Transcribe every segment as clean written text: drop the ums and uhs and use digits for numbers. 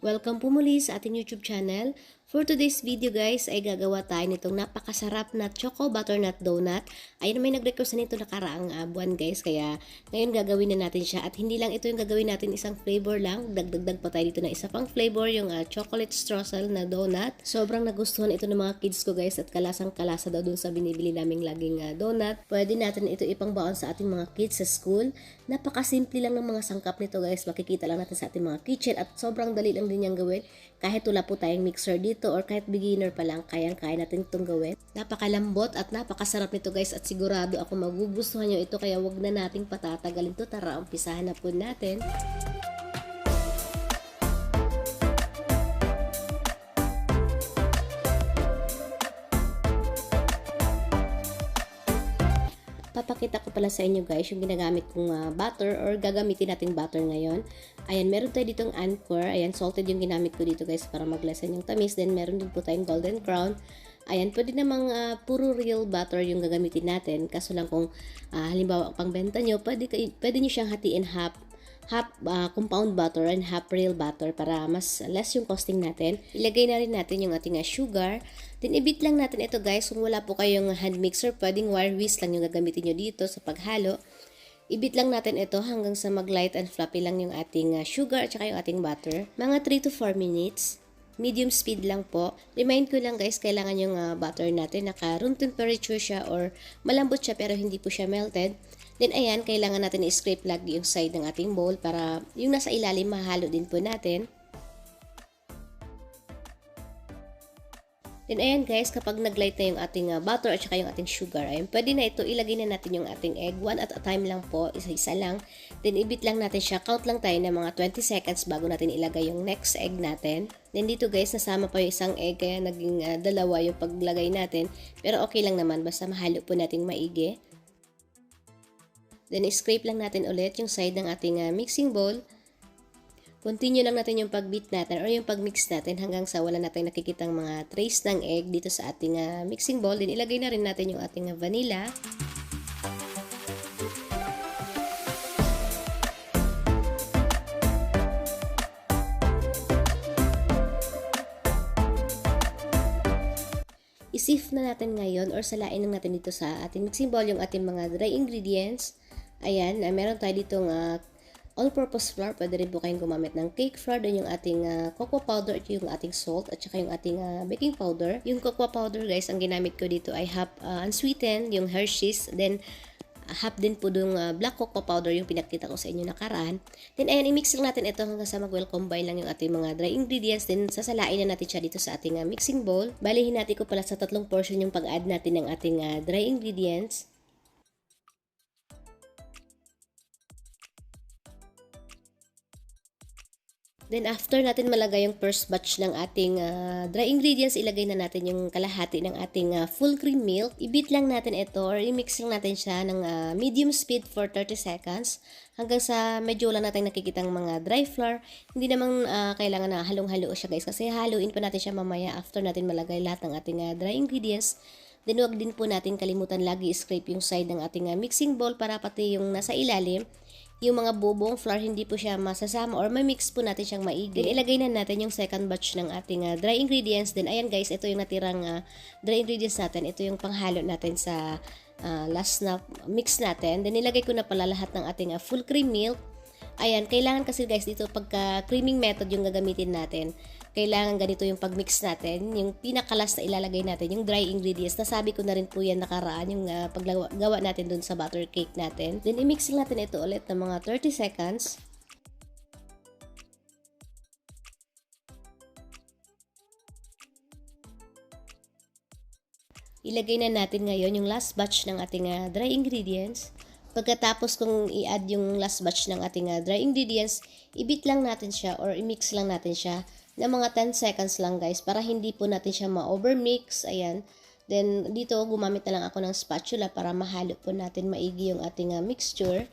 Welcome po muli sa ating YouTube channel. For today's video guys ay gagawa tayo nitong napakasarap na choco butternut donut. Ayun, may nag-request na nito nakaraang buwan guys, kaya ngayon gagawin na natin siya. At hindi lang ito yung gagawin natin isang flavor lang, dagdag pa tayo dito na isa pang flavor, yung chocolate streusel na donut. Sobrang nagustuhan ito ng mga kids ko guys at kalasang kalasa daw dun sa binibili naming laging donut. Pwede natin ito ipangbaon sa ating mga kids sa school. Napakasimple lang ng mga sangkap nito guys, makikita lang natin sa ating mga kitchen at sobrang dali lang din niyang gawin. Kahit wala po tayong mixer dito or kahit beginner pa lang, kayang-kaya natin itong gawin. Napakalambot at napakasarap nito guys at sigurado ako magugustuhan nyo ito, kaya wag na nating patatagalin ito. Tara, umpisahan na po natin. Papakita ko pala sa inyo guys yung ginagamit kong butter or gagamitin nating butter ngayon. Ayan, meron tayo ditong Anchor. Ayan, salted yung ginamit ko dito guys para maglessen yung tamis. Then meron din po tayong Golden Crown. Ayan, pwede namang puro real butter yung gagamitin natin. Kaso lang kung halimbawa pang benta nyo, pwede nyo siyang hatiin half compound butter and half real butter para mas less yung costing natin. Ilagay na rin natin yung ating sugar. Then ibit lang natin ito guys. Kung wala po kayong hand mixer, pwedeng wire whisk lang yung gagamitin nyo dito sa paghalo. Ibit lang natin ito hanggang sa mag-light and fluffy lang yung ating sugar at saka yung ating butter. Mga 3 to 4 minutes. Medium speed lang po. Remind ko lang guys, kailangan yung butter natin naka room temperature siya or malambot siya pero hindi po siya melted. Then ayan, kailangan natin i-scrape lagi yung side ng ating bowl para yung nasa ilalim mahalo din po natin. Then ayan guys, kapag nag-light na yung ating butter at saka yung ating sugar, ayan, pwede na ito, ilagay na natin yung ating egg. One at a time lang po, isa-isa lang. Then ibit lang natin siya, count lang tayo ng mga 20 seconds bago natin ilagay yung next egg natin. Then dito guys, nasama pa yung isang egg kaya naging dalawa yung paglagay natin. Pero okay lang naman, basta mahalo po nating maigi. Then, scrape lang natin ulit yung side ng ating mixing bowl. Continue lang natin yung pag-beat natin or yung pag-mix natin hanggang sa wala natin nakikitang mga trace ng egg dito sa ating mixing bowl. Then, ilagay na rin natin yung ating vanilla. I-sift na natin ngayon or salain lang natin dito sa ating mixing bowl yung ating mga dry ingredients. Ayan, meron tayo ditong all-purpose flour. Pwede rin po kayong gumamit ng cake flour. Doon yung ating cocoa powder at yung ating salt at saka yung ating baking powder. Yung cocoa powder guys, ang ginamit ko dito ay half unsweetened, yung Hershey's. Then, half din po yung black cocoa powder yung pinakita ko sa inyo nakaraan. Then, ayan, i-mix lang natin ito hanggang sa mag-well combine lang yung ating mga dry ingredients. Then, sasalain na natin siya dito sa ating mixing bowl. Balihin natin ko pala sa 3 portion yung pag-add natin ng ating dry ingredients. Then after natin malagay yung first batch ng ating dry ingredients, ilagay na natin yung kalahati ng ating full cream milk. I-beat lang natin ito or i-mix lang natin siya ng medium speed for 30 seconds hanggang sa medyo wala natin nakikitang mga dry flour. Hindi naman kailangan na halong-halo siya guys kasi haluin pa natin siya mamaya after natin malagay lahat ng ating dry ingredients. Then wag din po natin kalimutan lagi i-scrape yung side ng ating mixing bowl para pati yung nasa ilalim, yung mga bubong flour hindi po siya masasama or ma-mix po natin siyang maigi. Then ilagay na natin yung second batch ng ating dry ingredients. Then ayan guys, ito yung natirang dry ingredients natin. Ito yung panghalo natin sa last na mix natin. Then ilagay ko na pala lahat ng ating full cream milk. Ayan, kailangan kasi guys dito pagka creaming method yung gagamitin natin. Kailangan ganito yung pag-mix natin. Yung pinakalas na ilalagay natin, yung dry ingredients. Nasabi ko na rin po yan nakaraan, yung paggawa natin dun sa butter cake natin. Then, i-mix natin ito ulit ng mga 30 seconds. Ilagay na natin ngayon yung last batch ng ating dry ingredients. Pagkatapos kung i-add yung last batch ng ating dry ingredients, i-beat lang natin siya or i-mix lang natin siya ng mga 10 seconds lang guys para hindi po natin siya ma-overmix. Ayan. Then dito gumamit na lang ako ng spatula para mahalo po natin maigi yung ating mixture.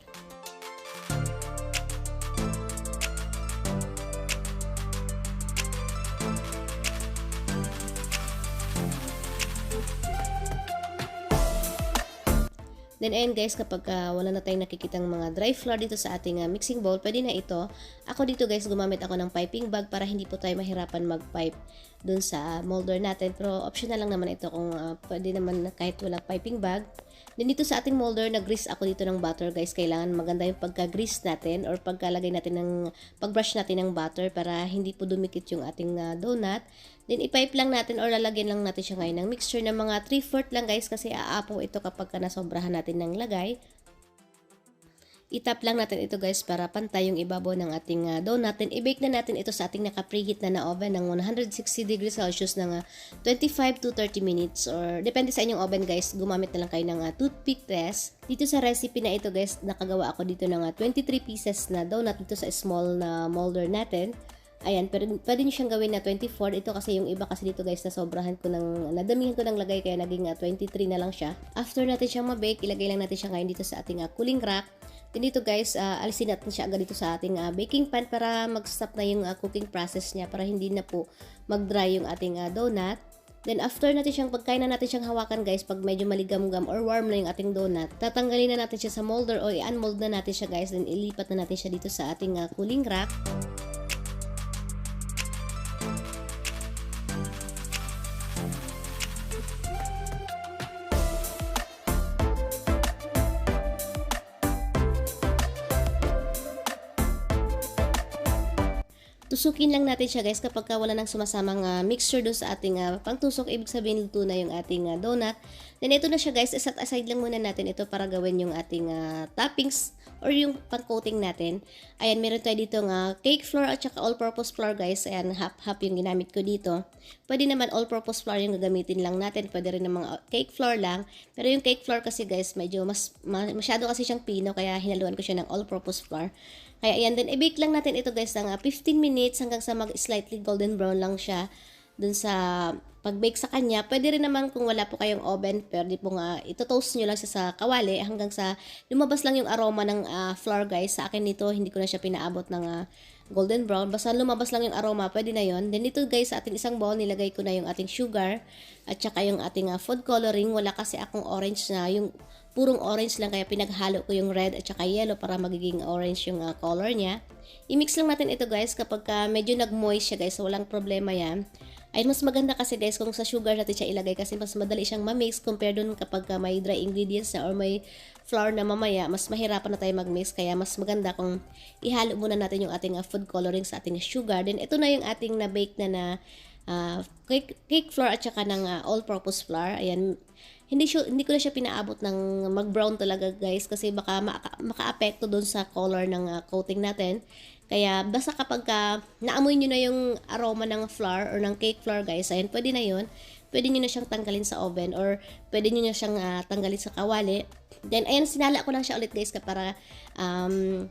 Then ayun guys, kapag wala na tayong nakikitang mga dry flour dito sa ating mixing bowl, pwede na ito. Ako dito guys, gumamit ako ng piping bag para hindi po tayo mahirapan mag-pipe dun sa molder natin. Pero optional lang naman ito kung pwede naman kahit wala piping bag. Then dito sa ating molder, nag-grease ako dito ng butter guys. Kailangan maganda yung pagka-grease natin or pagkalagay natin ng pag-brush natin ng butter para hindi po dumikit yung ating donut. Then ipipe lang natin or lalagyan lang natin siya ngayon ng mixture ng mga 3/4 lang guys kasi aapaw ito kapag nasobrahan natin ng lagay. Itap lang natin ito guys para pantay yung ibabaw ng ating donut. Then i-bake na natin ito sa ating naka-preheat na oven ng 160 degrees Celsius ng 25 to 30 minutes or depende sa inyong oven guys. Gumamit na lang kayo ng toothpick test. Dito sa recipe na ito guys, nakagawa ako dito ng 23 pieces na donut dito sa small na molder natin. Ayan, pero pwede nyo siyang gawin na 24. Ito kasi yung iba kasi dito guys, nadamihan ko ng lagay kaya naging 23 na lang siya. After natin siyang mabake, ilagay lang natin siya ngayon dito sa ating cooling rack. Then dito guys, alisin natin siya agad dito sa ating baking pan para mag-stop na yung cooking process niya para hindi na po mag-dry yung ating donut. Then after natin siyang pagkain na natin siyang hawakan guys, pag medyo maligam-gam or warm na yung ating donut, tatanggalin na natin siya sa molder o i-unmold na natin siya guys. Then ilipat na natin siya dito sa ating cooling rack. Tusukin lang natin siya guys kapag wala nang sumasamang mixture doon sa ating pangtusok, ibig sabihin luto na yung ating donut. Then ito na siya guys, set aside lang muna natin ito para gawin yung ating toppings or yung pang-coating natin. Ayan, meron tayo dito cake flour at saka all-purpose flour guys. Ayan, half yung ginamit ko dito. Pwede naman all-purpose flour yung gagamitin lang natin. Pwede rin namang cake flour lang. Pero yung cake flour kasi guys, medyo masyado kasi siyang pino kaya hinaluan ko siya ng all-purpose flour. Kaya ayan, then i-bake lang natin ito guys ng 15 minutes hanggang sa mag-slightly golden brown lang siya dun sa pag-bake sa kanya. Pwede rin naman kung wala po kayong oven, pwede po ito-toast nyo lang siya sa kawali hanggang sa lumabas lang yung aroma ng flour guys. Sa akin nito, hindi ko na siya pinaabot ng golden brown. Basta lumabas lang yung aroma, pwede na yon. Then dito guys, sa ating isang bowl, nilagay ko na yung ating sugar at saka yung ating food coloring. Wala kasi akong orange na, yung purong orange lang kaya pinaghalo ko yung red at saka yellow para magiging orange yung color niya. I-mix lang natin ito guys kapag medyo nag-moist siya guys, so walang problema yan. Ay mas maganda kasi guys kung sa sugar natin siya ilagay kasi mas madali siyang ma-mix compare dun kapag may dry ingredients na or may flour na mamaya, mas mahirapan na tayo mag-mix kaya mas maganda kung ihalo muna natin yung ating food coloring sa ating sugar. Then ito na yung ating na-bake na cake flour at saka ng all-purpose flour. Ayan, hindi ko na siya pinaabot ng mag-brown talaga guys kasi baka maka-apekto doon sa color ng coating natin. Kaya basta kapag naamoy nyo na yung aroma ng flour or ng cake flour guys, ayan, pwede na yun. Pwede nyo na siyang tanggalin sa oven or pwede nyo na siyang tanggalin sa kawali. Then, ayan, sinala ko lang siya ulit guys para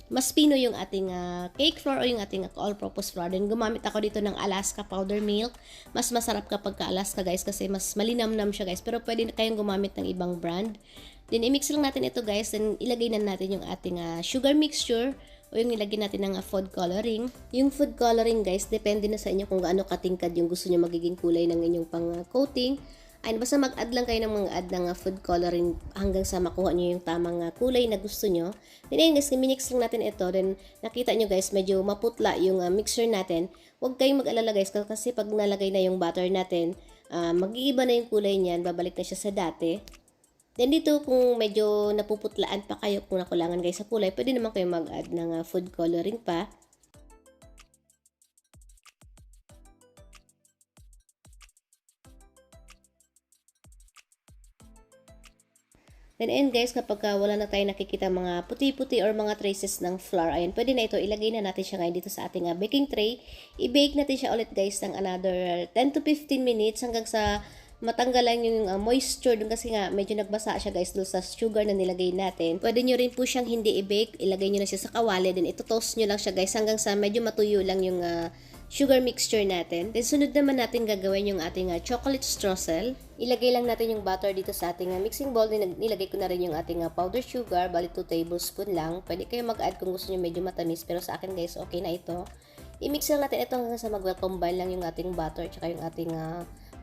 mas pino yung ating cake flour o yung ating all-purpose flour. Then, gumamit ako dito ng Alaska powder milk. Mas masarap kapag Alaska guys kasi mas malinamnam siya guys. Pero pwede kayong gumamit ng ibang brand. Then, i-mix lang natin ito guys. Then, ilagay na natin yung ating sugar mixture o yung nilagay natin ng food coloring. Yung food coloring guys, depende na sa inyo kung gaano katingkad yung gusto nyo magiging kulay ng inyong pang-coating. Ay, basta mag-add lang kayo ng mga add ng food coloring hanggang sa makuha nyo yung tamang kulay na gusto nyo. Then ayun guys, minix lang natin ito. Then nakita nyo guys, medyo maputla yung mixer natin. Huwag kayong mag-alala guys kasi pag nalagay na yung butter natin, mag-iiba na yung kulay niyan, babalik na siya sa dati. Then dito kung medyo napuputlaan pa kayo kung nakulangan guys sa kulay, pwede naman kayo mag-add ng food coloring pa. Then ayun guys, kapag wala na tayo nakikita mga puti-puti or mga traces ng flour, ayun, pwede na ito, ilagay na natin siya ngayon dito sa ating baking tray. I-bake natin siya ulit guys ng another 10 to 15 minutes hanggang sa matanggalan yung moisture dun kasi nga medyo nagbasa siya guys dun sa sugar na nilagay natin. Pwede nyo rin po siyang hindi i-bake, ilagay nyo na siya sa kawali, then ito-toast nyo lang siya guys hanggang sa medyo matuyo lang yung sugar mixture natin. Then sunod naman natin gagawin yung ating chocolate streusel. Ilagay lang natin yung butter dito sa ating mixing bowl. Nilagay ko na rin yung ating powdered sugar, bali 2 tablespoon lang. Pwede kayo mag-add kung gusto nyo medyo matamis, pero sa akin guys, okay na ito. I-mix lang natin ito hanggang sa mag-combine lang yung ating butter tsaka yung ating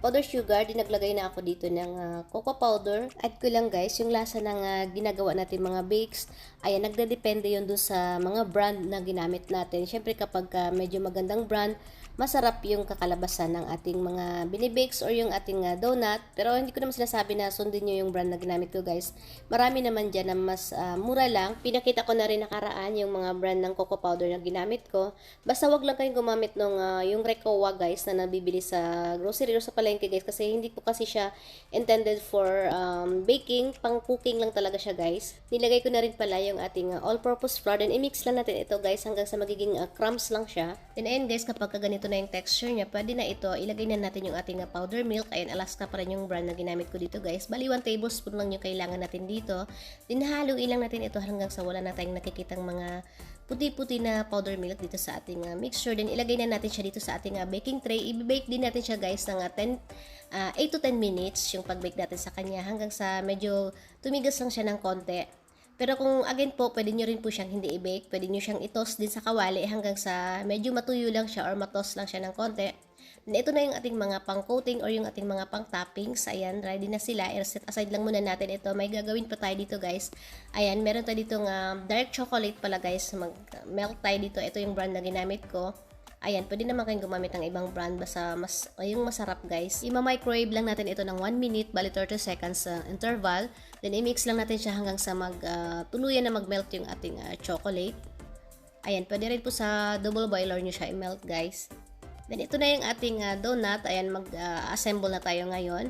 powder sugar, naglagay na ako dito ng cocoa powder. Add ko lang guys, yung lasa ng ginagawa natin mga bakes. Ayan, nagdedepende yun dun sa mga brand na ginamit natin. Siyempre kapag medyo magandang brand, masarap yung kakalabasan ng ating mga binibakes or yung ating donut. Pero hindi ko naman sinasabi na sundin nyo yung brand na ginamit ko guys. Marami naman dyan na mas mura lang. Pinakita ko na rin nakaraan yung mga brand ng cocoa powder na ginamit ko. Basta wag lang kayong gumamit ng yung Recoa guys na nabibili sa grocery or sa palengke guys. Kasi hindi po kasi siya intended for baking. Pang cooking lang talaga siya guys. Nilagay ko na rin pala yung ating all-purpose flour. Then i-mix lang natin ito guys hanggang sa magiging crumbs lang siya. Then ayan guys, kapag ganito na yung texture niya, pwede na ito, ilagay na natin yung ating powder milk. Ayan, Alaska pa rin yung brand na ginamit ko dito guys. Bali 1 tablespoon lang yung kailangan natin dito. Dinahalo ilang natin ito hanggang sa wala na tayong nakikitang mga puti-puti na powder milk dito sa ating mixture. Then ilagay na natin siya dito sa ating baking tray. I-bake din natin siya guys ng 8 to 10 minutes yung pag-bake natin sa kanya hanggang sa medyo tumigas lang siya ng konti. Pero kung again po, pwede nyo rin po siyang hindi i-bake. Pwede nyo siyang i-toast din sa kawali hanggang sa medyo matuyo lang siya or matos lang siya ng konti. Then ito na yung ating mga pang-coating or yung ating mga pang-toppings. Ayan, ready na sila. I-set aside lang muna natin ito. May gagawin pa tayo dito guys. Ayan, meron tayo ditong dark chocolate pala guys. Mag-melt tayo dito. Ito yung brand na ginamit ko. Ayan, pwede naman kayong gumamit ng ibang brand basta yung masarap guys. I-microwave lang natin ito ng 1 minute, bali 30 seconds interval. Then i-mix lang natin siya hanggang sa tuluyan na mag-melt yung ating chocolate. Ayan, pwede rin po sa double boiler nyo siya i-melt guys. Then ito na yung ating donut. Ayan, mag-assemble na tayo ngayon.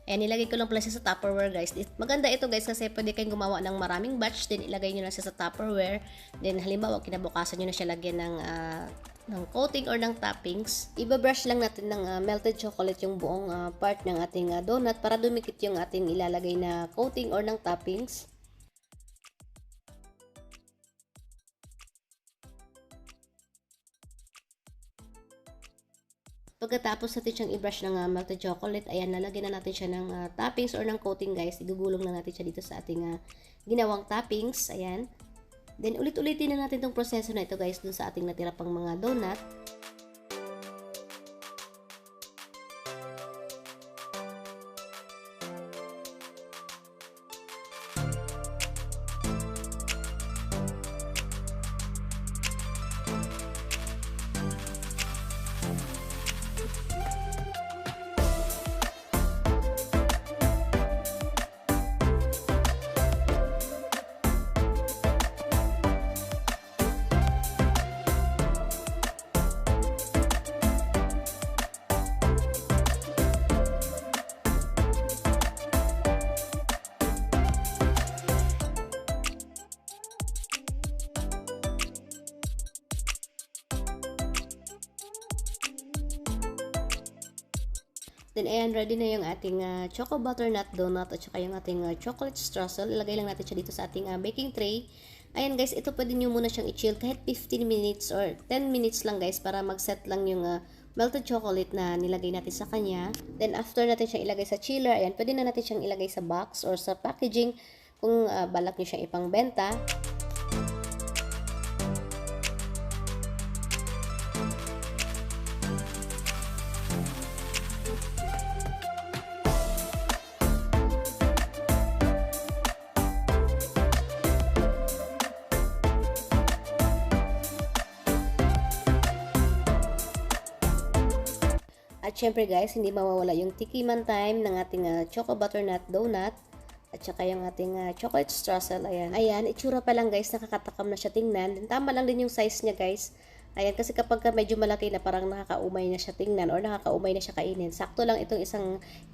Ayan, nilagay ko lang pala siya sa Tupperware guys. Maganda ito guys kasi pwede kayong gumawa ng maraming batch. Then ilagay nyo na siya sa Tupperware. Then halimbawa, kinabukasan nyo na siya lagyan ng coating or ng toppings. Ibabrush lang natin ng melted chocolate yung buong part ng ating donut para dumikit yung ating ilalagay na coating or ng toppings. Pagkatapos natin siyang i-brush ng melted chocolate, ayan, lalagyan na natin siya ng toppings or ng coating guys. Igugulong na natin siya dito sa ating ginawang toppings. Ayan. Then, ulit-ulitin na natin itong proseso na ito guys dun sa ating natira pang mga donut. Then, ayan, ready na yung ating choco butternut donut at saka yung ating chocolate streusel. Ilagay lang natin siya dito sa ating baking tray. Ayan guys, ito pwede nyo muna siyang i-chill kahit 15 minutes or 10 minutes lang guys para mag-set lang yung melted chocolate na nilagay natin sa kanya. Then, after natin siyang ilagay sa chiller, ayan, pwede na natin siyang ilagay sa box or sa packaging kung balak nyo siyang ipangbenta. At syempre guys, hindi mawawala yung tikiman time ng ating choco butternut donut at saka yung ating chocolate streusel. Ayan. Ayan, itsura pa lang guys, nakakatakam na siya tingnan. Then, tama lang din yung size niya guys. Ayan, kasi kapag medyo malaki na parang nakakaumay na siya tingnan or nakakaumay na siya kainin. Sakto lang itong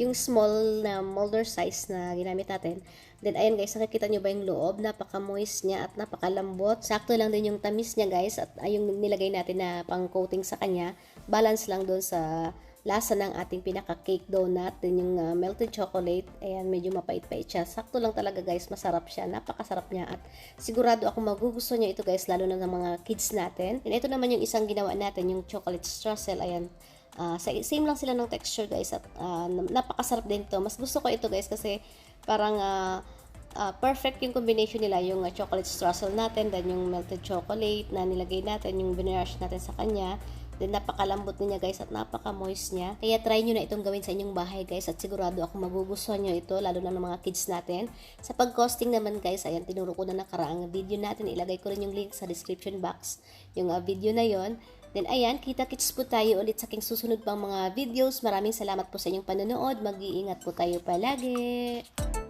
yung small na molder size na ginamit natin. Then, ayan guys, nakikita nyo ba yung loob? Napaka-moist niya at napakalambot. Sakto lang din yung tamis niya guys at yung nilagay natin na pang-coating sa kanya. Balance lang doon sa lasa ng ating pinaka-cake donut. Then yung melted chocolate, ayan, medyo mapait-pait siya. Sakto lang talaga guys, masarap siya. Napakasarap niya at sigurado ako magugustuhan niya ito guys, lalo na ng mga kids natin. And ito naman yung isang ginawa natin, yung chocolate streusel. Ayan, same lang sila ng texture guys at napakasarap din ito. Mas gusto ko ito guys kasi parang perfect yung combination nila, yung chocolate streusel natin, then yung melted chocolate na nilagay natin, yung binrush natin sa kanya. Then napakalambot niya guys at napaka-moist niya. Kaya try nyo na itong gawin sa inyong bahay guys at sigurado ako magugustuhan nyo ito lalo na ng mga kids natin. Sa pag-costing naman guys, ayan tinuro ko na nakaraang video natin. Ilagay ko rin yung link sa description box yung video na yon. Then ayan, kita-kits po tayo ulit sa aking susunod pang mga videos. Maraming salamat po sa inyong panonood. Mag-iingat po tayo palagi.